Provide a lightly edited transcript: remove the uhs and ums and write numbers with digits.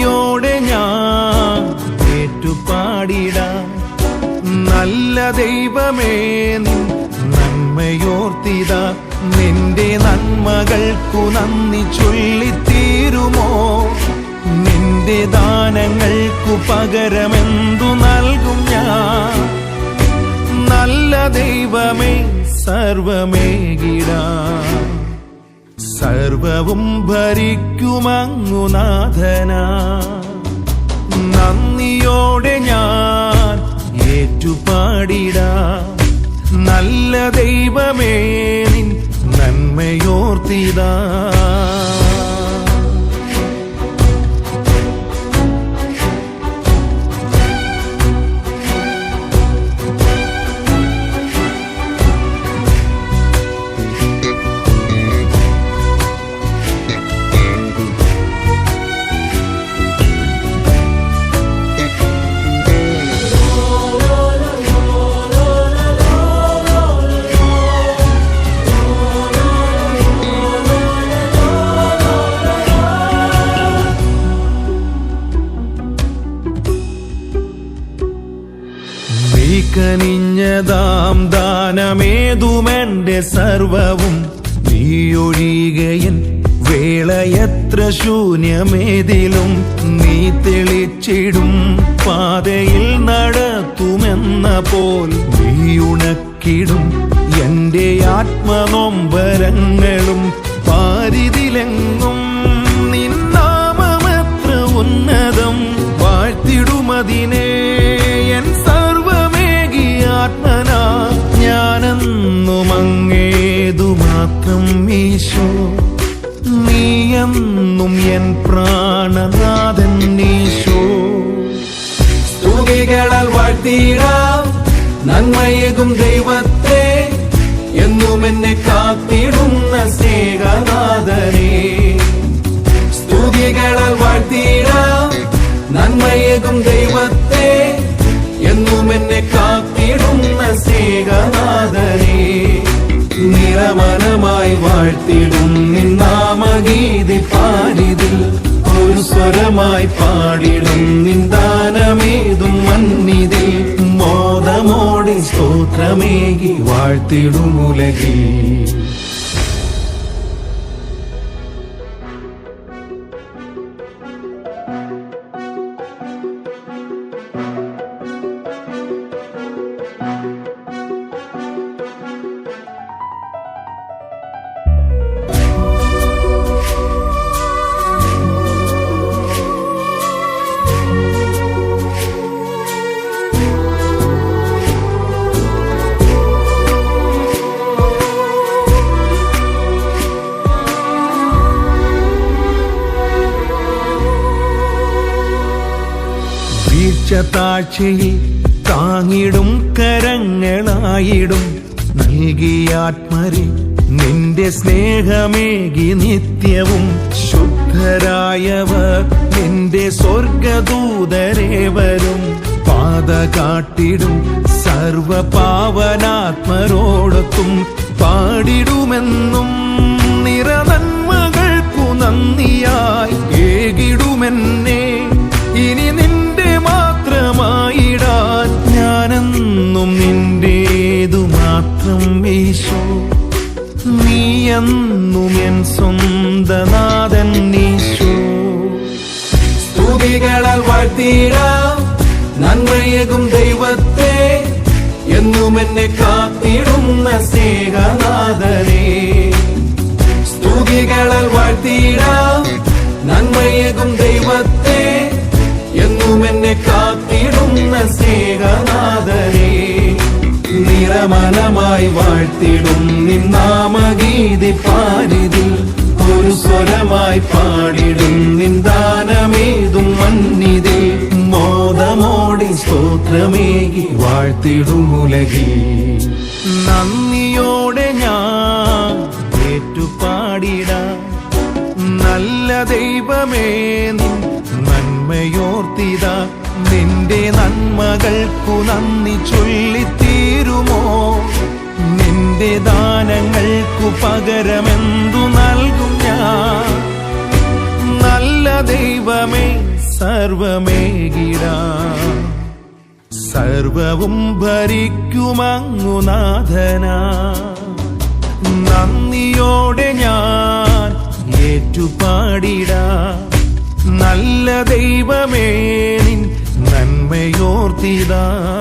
നന്ദിയോടെ ഞാൻ ഏറ്റുപാടിടാം. നല്ല ദൈവമേ നിൻ നന്മയോർത്തിതാ, നിന്റെ നന്മകൾക്കു നന്ദി ചൊല്ലിത്തീരുമോ? നിന്റെ ദാനങ്ങൾക്കു പകരമെന്തു നൽകും ഞാൻ? നല്ല ദൈവമേ സർവമേകിടാം. സർവവും ഭരിക്കുമങ്ങു നാഥനാ, നന്ദിയോടെ ഞാൻ ഏറ്റുപാടിടാം. നല്ല ദൈവമേ നിൻ നന്മയോർത്തിതാ. കനിഞ്ഞതാം ദാനമേതുമെന്റെ സർവവും നീയൊഴികയൻ വേളയത്ര ശൂന്യമേതിലും നീ തെളിച്ചിടും പാതയിൽ നടത്തുമെന്ന പോൽ നീ ഉണക്കിടും എന്റെ ആത്മനൊമ്പരങ്ങളും. പാരിതിലെങ്ങും നിന്നാമമെത്ര ഉന്നതം, വാഴ്ത്തിടുമതിനെ ആത്മനാ. ഞാനെന്നും അങ്ങേതു മാത്രം ഈശോ, നീയെന്നും എൻ പ്രാണനാഥൻ ഈശോ. സ്തുതികളാൽ വാഴ്ത്തിടാം നന്മയേകും ദൈവത്തെ, എന്നും എന്നെ കാത്തിടുന്ന സ്നേഹനാഥനെ. സ്തുതികളാൽ വാഴ്ത്തിടാം നന്മയേകും ദൈവത്തെ, എന്നും എന്നെ കാത്തിടുന്ന സ്നേഹനാഥനെ. നിറമനമായി വാഴ്ത്തിടും നിൻ നാമഗീതി പാരിതിൽ, ഒരു സ്വരമായി പാടിടും നിൻ ദാനമേതും മന്നിതിൽ. മോദമോടെ സ്തോത്രമേകി വാഴ്ത്തിടും ഉലകിൽ. താഴ്ചയിൽ താങ്ങിടും കരങ്ങളായിടും നൽകിയാത്മരെ നിന്റെ സ്നേഹമേകി നിത്യവും. ശുദ്ധരായവർ നിന്റെ സ്വർഗദൂതരേവരും പാത കാട്ടിടും സർവപാവനാത്മരോടൊത്തും. പാടിടുമെന്നും നിറനന്മകൾക്കു നന്ദിയായി ഏകിടുമെന്നെ. ഇനി നിന്റെ മാത്രമായിടാൻ ഞാനെന്നും നിന്റേതു മാത്രം ഈശോ. നീയെന്നും എൻ സ്വന്തനാഥൻ ഈശോ. സ്തുതികളാൽ വാഴ്ത്തിടാം നന്മയേകും ദൈവത്തെ, എന്നും എന്നെ കാത്തിടുന്ന സ്നേഹനാഥനെ. സ്തുതികളാൽ വാഴ്ത്തിടാം നന്മയേകും ദൈവത്തെ, എന്നും എന്നെ കാത്തിടുന്ന സ്നേഹനാഥനെ. നിറമനമായി വാഴ്ത്തിടും നിൻ നാമഗീതി പാരിതിൽ, ഒരു സ്വരമായി പാടിടും നിൻ ദാനമേതും മന്നിതിൽ. മോദമോടെ സ്തോത്രമേകി വാഴ്ത്തിടും ഉലകിൽ. നന്ദിയോടെ ഞാൻ ഏറ്റുപാടിടാം. നല്ല ദൈവമേ നിൻ നന്മയോർത്തിതാ, നിന്റെ നന്മകൾക്കു നന്ദി ചൊല്ലിത്തീരുമോ? നിന്റെ ദാനങ്ങൾക്കു പകരമെന്തു നൽകും ഞാൻ? നല്ല ദൈവമേ സർവമേകിടാം. സർവവും ഭരിക്കുമങ്ങു നാഥനാ, നന്ദിയോടെ ഞാൻ ഏറ്റുപാടിടാം. നല്ല ദൈവമേ നിൻ നന്മയോർത്തിടാം.